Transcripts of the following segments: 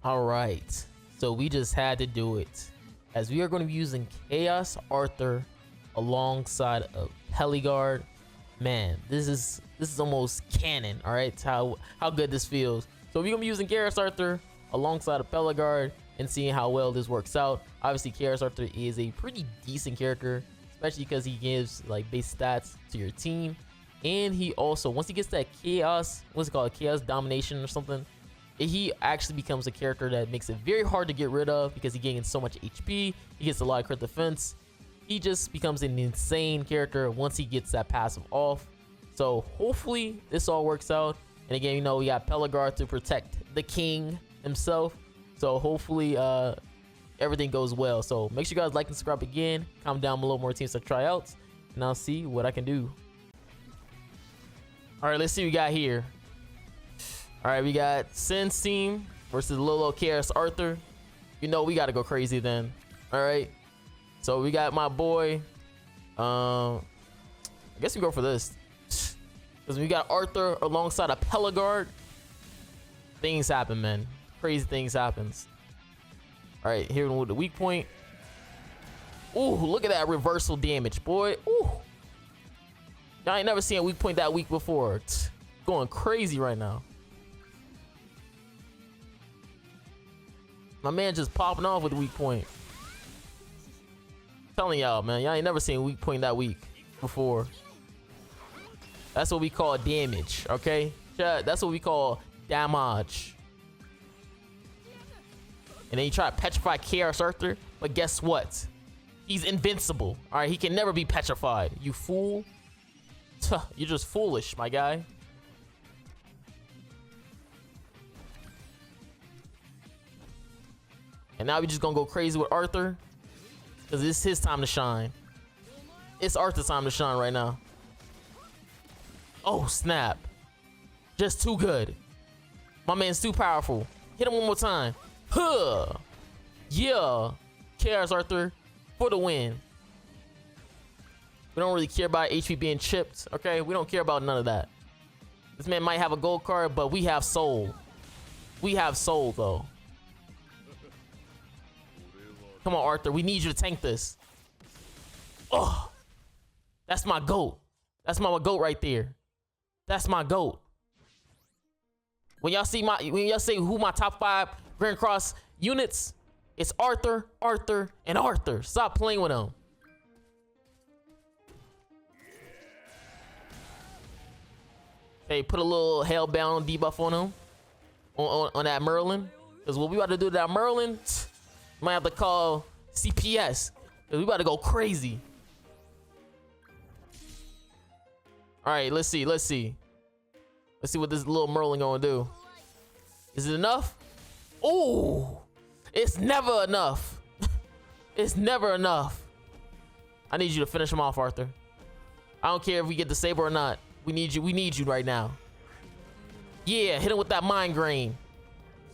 All right, so we just had to do it, as we are going to be using Chaos Arthur alongside of PELLEGARDE. Man, this is almost canon. All right, how good this feels. So we're gonna be using Chaos Arthur alongside of PELLEGARDE and seeing how well this works out. Obviously, Chaos Arthur is a pretty decent character, especially because he gives like base stats to your team, and he also, once he gets that chaos, what's it called, chaos domination or something, he actually becomes a character that makes it very hard to get rid of because he gains so much HP. He gets a lot of crit defense. He just becomes an insane character once he gets that passive off. So hopefully this all works out. And again, you know, we got PELLEGARDE to protect the king himself. So hopefully everything goes well. So make sure you guys like and subscribe again. Comment down below more teams to try out, and I'll see what I can do. All right, let's see what we got here. All right, we got Sin's team versus Lolo Chaos Arthur. You know we got to go crazy then. All right. So we got my boy. I guess we go for this. Because we got Arthur alongside a PELLEGARDE. Things happen, man. Crazy things happens. All right, here with the weak point. Ooh, look at that reversal damage, boy. Ooh. Y'all ain't never seen a weak point that weak before. It's going crazy right now. My man just popping off with a weak point. Telling y'all, man, y'all ain't never seen a weak point that weak before. That's what we call damage, okay? That's what we call damage. And then you try to petrify Chaos Arthur, but guess what? He's invincible. All right, he can never be petrified. You fool. You're just foolish, my guy. And now we just gonna go crazy with Arthur, because it's his time to shine. It's Arthur's time to shine right now. Oh, snap. Just too good. My man's too powerful. Hit him one more time. Huh. Yeah. Chaos Arthur for the win. We don't really care about HP being chipped, okay? We don't care about none of that. This man might have a gold card, but we have soul. We have soul, though. Come on, Arthur. We need you to tank this. Oh, that's my GOAT. That's my GOAT right there. That's my GOAT. When y'all say who my top 5 Grand Cross units, it's Arthur, Arthur, and Arthur. Stop playing with them. Hey, put a little hellbound debuff on him. On that Merlin. Because what we about to do to that Merlin, might have to call CPS. Because we about to go crazy. Alright, let's see. Let's see what this little Merlin gonna do. Is it enough? Oh, it's never enough. It's never enough. I need you to finish him off, Arthur. I don't care if we get the saber or not. We need you. We need you right now. Yeah, hit him with that mind grain.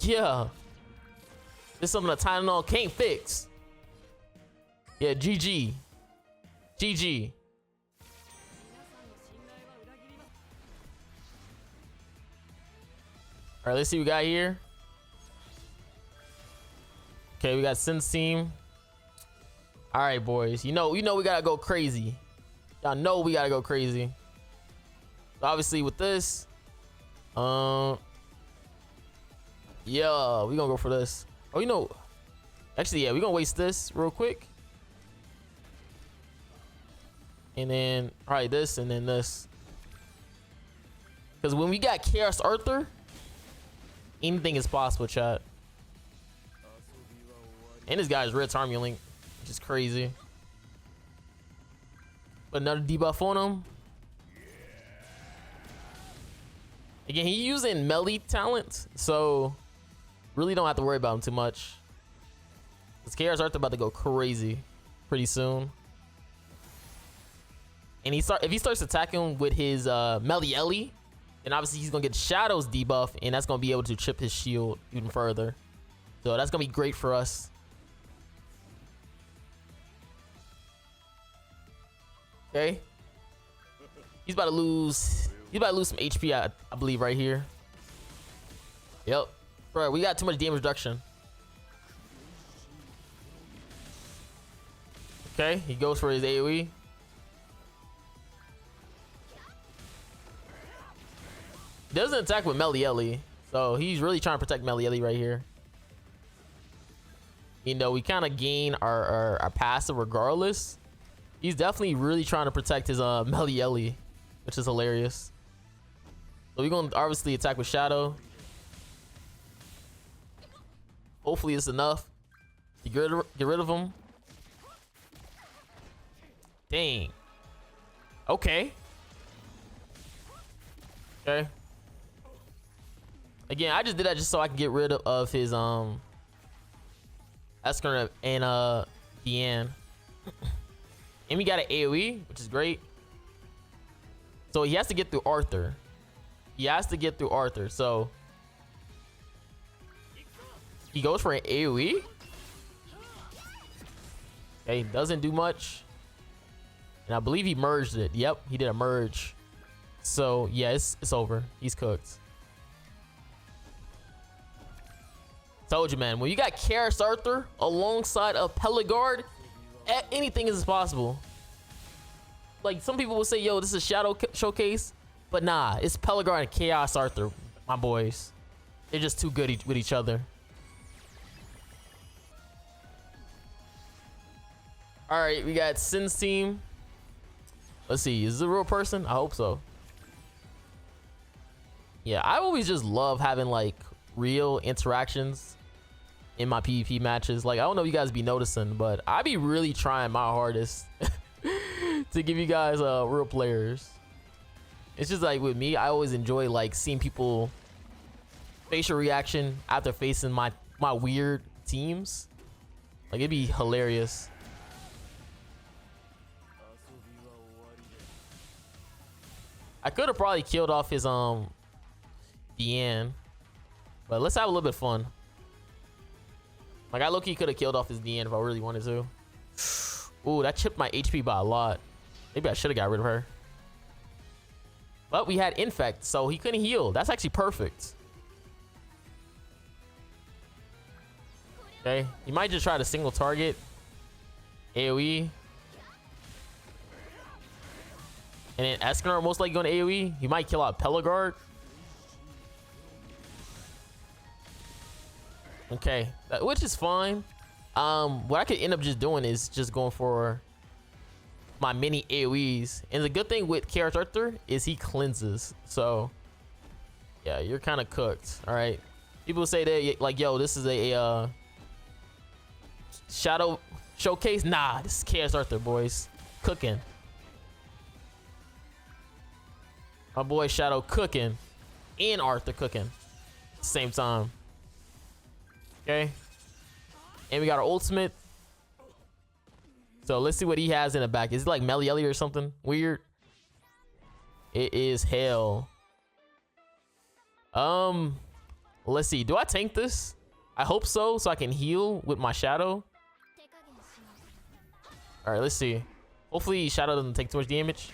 Yeah. This is something that Tylenol can't fix. Yeah, GG. GG. All right, let's see what we got here. Okay, we got Sin's team. All right, boys. You know we gotta go crazy. Y'all know we gotta go crazy. So obviously with this, yeah, we gonna go for this. Oh, you know, actually, yeah, we gonna waste this real quick. And then, all right, this and then this. Because when we got Chaos Arthur, anything is possible, chat. And this guy's Red Army Link, which is crazy. But another debuff on him. Again, he's using melee talent, so really don't have to worry about him too much. This Chaos Arthur about to go crazy pretty soon. And if he starts attacking with his Marilli, then obviously he's gonna get Shadow's debuff, and that's gonna be able to chip his shield even further. So that's gonna be great for us. Okay. He's about to lose some HP, I believe, right here. Yep. Bro, we got too much damage reduction. Okay, he goes for his AoE. Doesn't attack with Marilli, so he's really trying to protect Marilli right here. You know, we kind of gain our passive regardless. He's definitely really trying to protect his Marilli, which is hilarious. So we're gonna obviously attack with Shadow. Hopefully it's enough to get rid of him. Dang. Okay. Okay. Again, I just did that just so I can get rid of his Esker and Deanne. And we got an AoE, which is great. So he has to get through Arthur. He has to get through Arthur. So he goes for an AoE. Okay, doesn't do much. And I believe he merged it. Yep, he did a merge. So yeah, it's over. He's cooked. Told you, man. When you got Karis Arthur alongside of Pellegarde, anything is possible. Like some people will say, "Yo, this is a Shadow showcase," but nah, it's Pellegarde and Chaos Arthur, my boys. They're just too good with each other. All right, we got Sin's team. Let's see, is this a real person? I hope so. Yeah, I always just love having like real interactions in my PvP matches. Like, I don't know if you guys be noticing, but I be really trying my hardest to give you guys real players. It's just like with me, I always enjoy like seeing people facial reaction after facing my weird teams. Like, it'd be hilarious. I could have probably killed off his Deanne, but let's have a little bit of fun. Like, I low-key could have killed off his Deanne if I really wanted to. Ooh, that chipped my HP by a lot. Maybe I should have got rid of her. But we had Infect, so he couldn't heal. That's actually perfect. Okay, he might just try to single target. AoE. And then Eskenar most likely going to AoE. He might kill out Pellegarde. Okay, which is fine. What I could end up just doing is just going for my mini AoEs. And the good thing with Karis Arthur is he cleanses. So yeah, you're kind of cooked. All right. People say that like, yo, this is a Shadow showcase. Nah, this is Karis Arthur, boys. Cooking. My boy Shadow cooking and Arthur cooking at the same time. Okay. And we got our ultimate. So let's see what he has in the back. Is it like Marilli or something weird? It is hell. Let's see. Do I tank this? I hope so I can heal with my Shadow. All right, let's see. Hopefully Shadow doesn't take too much damage.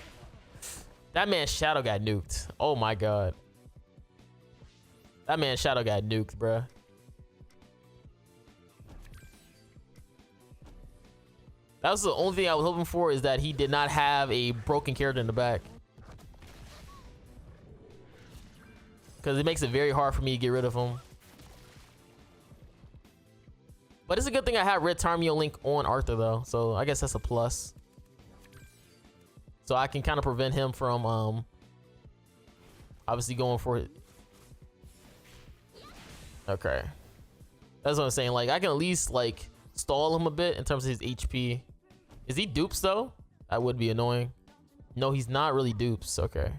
That man's Shadow got nuked. Oh my god. That man's Shadow got nuked, bruh. That was the only thing I was hoping for, is that he did not have a broken character in the back. Because it makes it very hard for me to get rid of him. But it's a good thing I have Red Tarmio Link on Arthur though. So I guess that's a plus. So I can kind of prevent him from obviously going for it. Okay. That's what I'm saying. Like, I can at least like stall him a bit in terms of his HP. Is he dupes though? That would be annoying. No, he's not really dupes. Okay.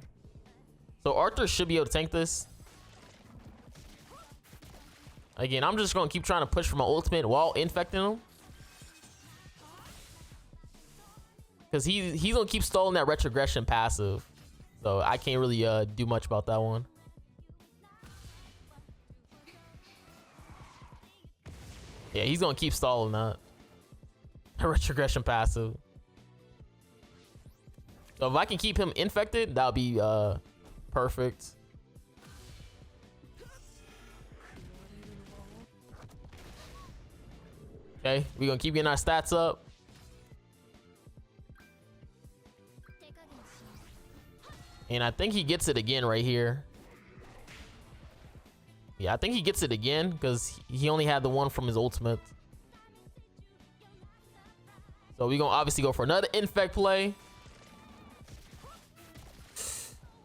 So Arthur should be able to tank this. Again, I'm just gonna keep trying to push for my ultimate while infecting him. Because he's gonna keep stalling that retrogression passive. So I can't really do much about that one. Yeah, he's gonna keep stalling that. Retrogression passive. So if I can keep him infected, that'll be Okay, we're gonna keep getting our stats up. And I think he gets it again right here. Yeah, I think he gets it again because he only had the one from his ultimate. So we're gonna obviously go for another infect play.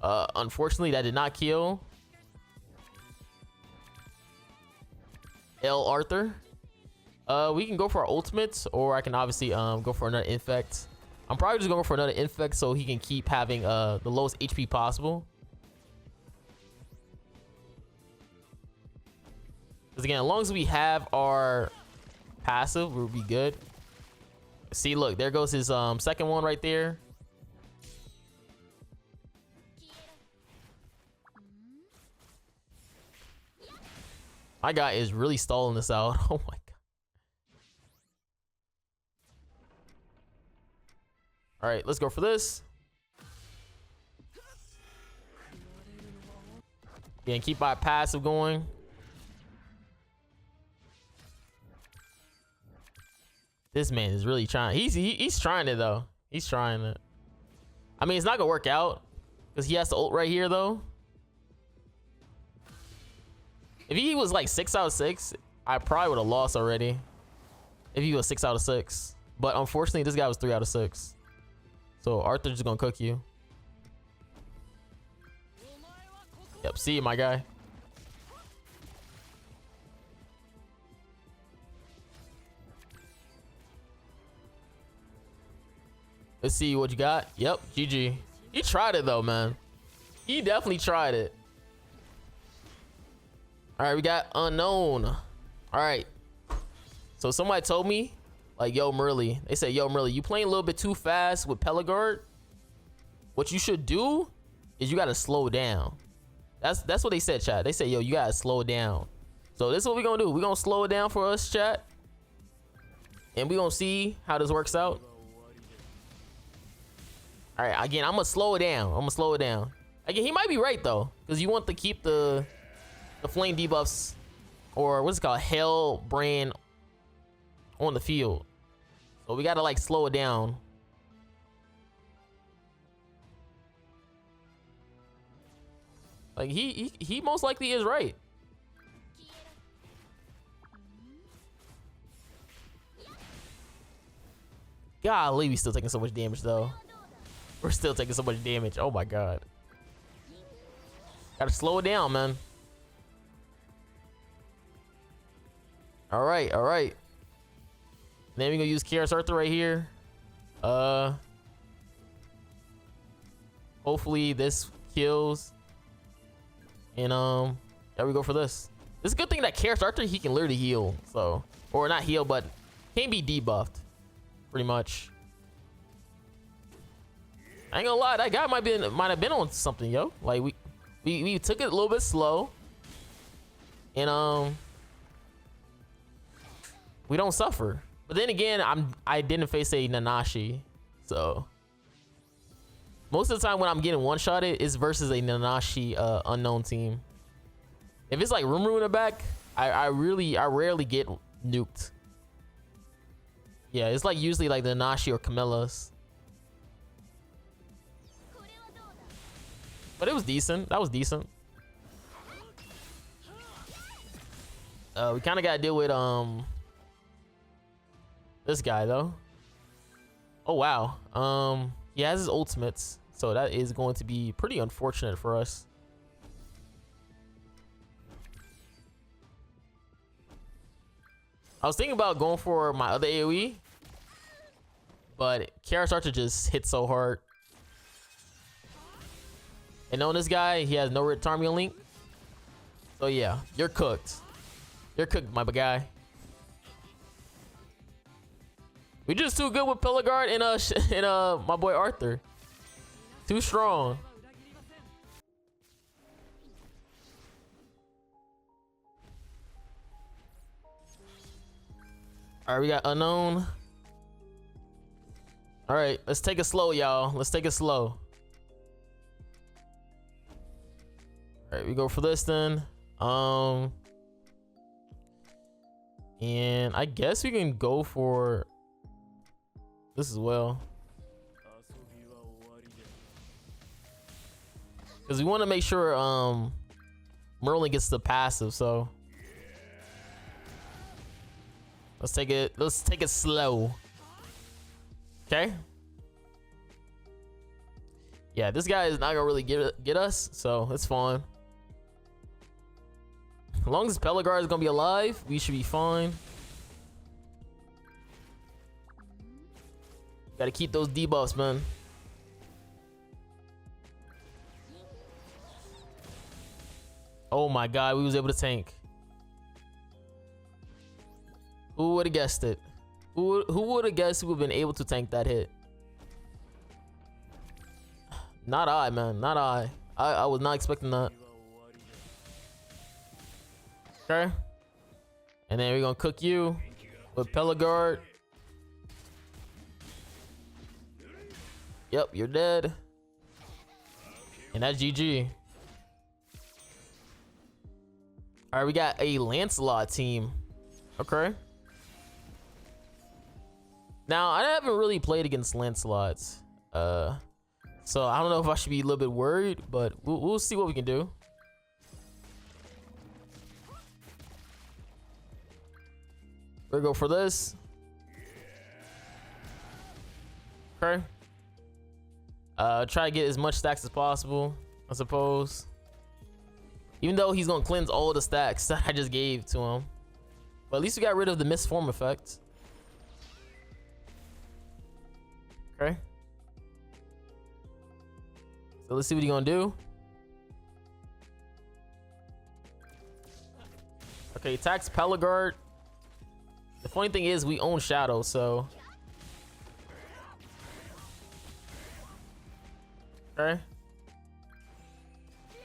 Unfortunately, that did not kill L. Arthur. We can go for our ultimates, or I can obviously go for another infect. I'm probably just going for another infect so he can keep having the lowest HP possible. Because again, as long as we have our passive, we'll be good. See, look, there goes his second one right there. My guy is really stalling this out. Oh my god. All right, let's go for this. Yeah, and keep my passive going. This man is really trying. He's trying it though. He's trying it. I mean, it's not gonna work out because he has to ult right here though. If he was like 6 out of 6, I probably would have lost already. If he was 6 out of 6, but unfortunately, this guy was 3 out of 6. So Arthur's just gonna cook you. Yep, see you, my guy. Let's see what you got. Yep, GG. He tried it though, man. He definitely tried it. All right, we got unknown. All right. So somebody told me, like, yo, Marilli. They said, yo, Marilli, you playing a little bit too fast with PELLEGARDE. What you should do is you gotta slow down. That's what they said, chat. They said, yo, you gotta slow down. So this is what we're gonna do. We're gonna slow it down for us, chat. And we're gonna see how this works out. All right, again, I'm gonna slow it down. Again, he might be right though, because you want to keep the flame debuffs, or what's it called, hell brand, on the field. So we gotta like slow it down. Like he most likely is right. Golly, we still taking so much damage though. We're still taking so much damage. Oh my god. Gotta slow it down, man. All right. Then we're gonna use Chaos Arthur right here. Hopefully this kills. And there we go for this. It's a good thing that Chaos Arthur, he can literally heal. So, or not heal, but can be debuffed, pretty much. I ain't gonna lie, that guy might have been on something, yo. Like we took it a little bit slow, and we don't suffer. But then again, I didn't face a Nanashi, so most of the time when I'm getting one-shotted, it's versus a Nanashi unknown team. If it's like Rumu in the back, I rarely get nuked. Yeah, it's like usually like the Nanashi or Camilla's. But it was decent. That was decent. We kind of got to deal with this guy though. Oh wow. He has his ultimates, so that is going to be pretty unfortunate for us. I was thinking about going for my other AoE, but Chaos Archer just hit so hard. And on this guy, he has no Retarmian Link. So yeah, you're cooked. You're cooked, my guy. We just too good with PELLEGARDE and my boy Arthur. Too strong. All right, we got unknown. All right, let's take it slow, y'all. Let's take it slow. All right, we go for this then. And And I guess we can go for this as well, because we want to make sure Merlin gets the passive. So let's take it slow. Okay. Yeah, this guy is not gonna really get us, so it's fine. As long as Pellegarde is gonna be alive, we should be fine. Gotta keep those debuffs, man. Oh my god, we was able to tank. Who would have guessed it? Who would have guessed we would have been able to tank that hit? Not I, man. Not I. I was not expecting that. Okay. And then we're gonna cook you with Pellegarde. Yep, you're dead. And that's GG. Alright, we got a Lancelot team. Okay. Now, I haven't really played against Lancelots. So I don't know if I should be a little bit worried, but we'll see what we can do. We're gonna go for this. Okay. Try to get as much stacks as possible, I suppose. Even though he's gonna cleanse all the stacks that I just gave to him. But at least we got rid of the misform effect. Okay. So let's see what he's gonna do. Okay, attacks Pellegarde. The funny thing is we own Shadow, so. Okay.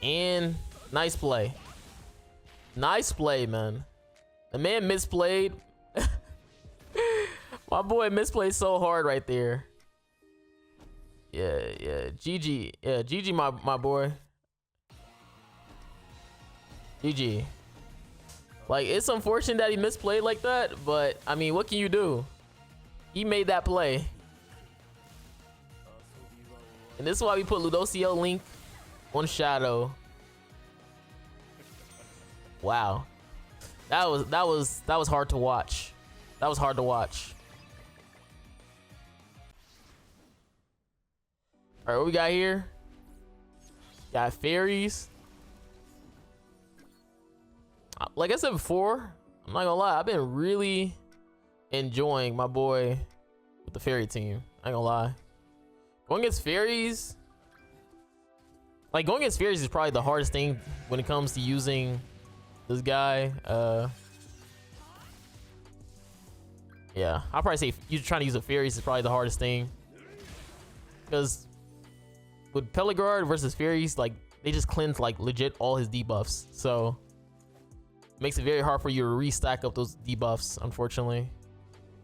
And nice play. Nice play, man. The man misplayed. My boy misplayed so hard right there. Yeah, GG. Yeah, GG, my boy. GG. Like, it's unfortunate that he misplayed like that, but I mean, what can you do? He made that play. And this is why we put Ludocio Link on Shadow. Wow. That was hard to watch. That was hard to watch. All right, what we got here? Got fairies. Like I said before, I'm not gonna lie, I've been really enjoying my boy with the fairy team. I ain't gonna lie. Going against fairies, is probably the hardest thing when it comes to using this guy. Yeah, I'll probably say you trying to use a fairies is probably the hardest thing, because with Pellegarde versus fairies, like, they just cleanse like legit all his debuffs, so it makes it very hard for you to restack up those debuffs, unfortunately.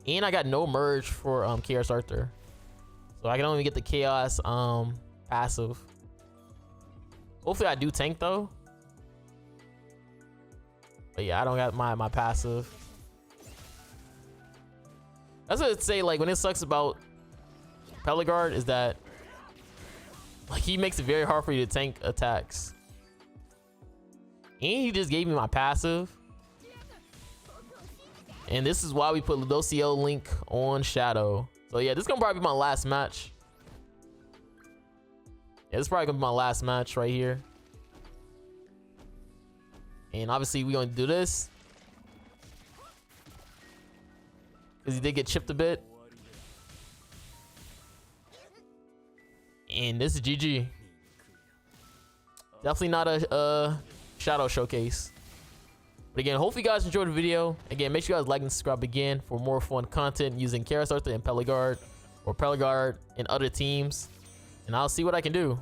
And I got no merge for Chaos Arthur, so I can only get the Chaos passive. Hopefully I do tank though. But yeah, I don't got my passive. That's what I'd say, like, when it sucks about Pellegarde is that, like, he makes it very hard for you to tank attacks. And he just gave me my passive. And this is why we put Ludocio Link on Shadow. So yeah, this is gonna probably be my last match. Yeah, this is probably gonna be my last match right here. And obviously we're gonna do this, because he did get chipped a bit. And this is GG. Definitely not a Shadow showcase. But again, hopefully you guys enjoyed the video. Again, make sure you guys like and subscribe again for more fun content using Chaos Arthur and Pellegarde, or Pellegarde and other teams. And I'll see what I can do.